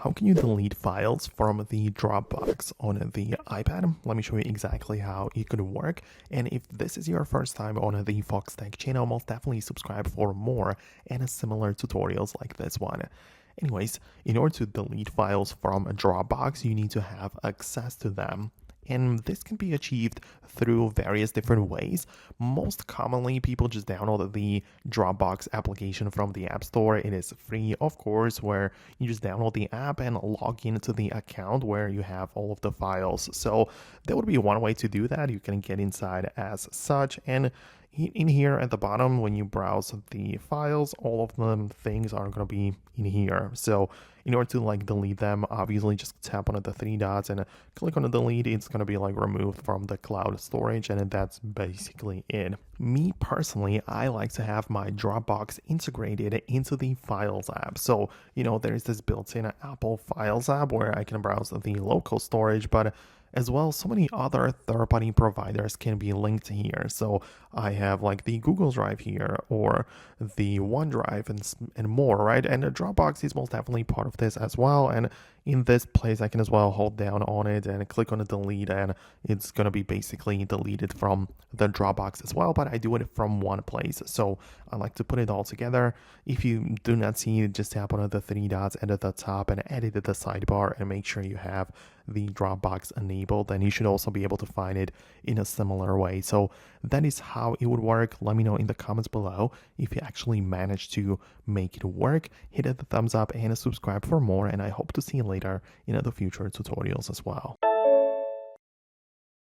how can you delete files from the Dropbox on the iPad? Let me show you exactly how it could work. And if this is your first time on the Foxtecc channel, most definitely subscribe for more and similar tutorials like this one. Anyways, in order to delete files from a Dropbox, you need to have access to them. And this can be achieved through various different ways. Most commonly, people just download the Dropbox application from the App Store. It is free, of course, where you just download the app and log into the account where you have all of the files. So that would be one way to do that. You can get inside as such, and in here at the bottom, when you browse the files, all of them things are going to be in here. So in order to delete them, obviously just tap on the three dots and click on the delete. It's going to be removed from the cloud storage, and that's basically it. Me personally, I like to have my Dropbox integrated into the Files app. So, there's this built-in Apple Files app where I can browse the local storage, but as well, so many other third-party providers can be linked here. So I have the Google Drive here, or the OneDrive, and more, right? And the Dropbox is most definitely part of this as well. And in this place, I can as well hold down on it and click on the delete, and it's going to be basically deleted from the Dropbox as well, but I do it from one place. So I like to put it all together. If you do not see it, just tap on the three dots at the top and edit the sidebar and make sure you have the Dropbox enabled, and you should also be able to find it in a similar way. So that is how it would work. Let me know in the comments below if you actually managed to make it work. Hit the thumbs up and subscribe for more, and I hope to see you later in the future tutorials as well.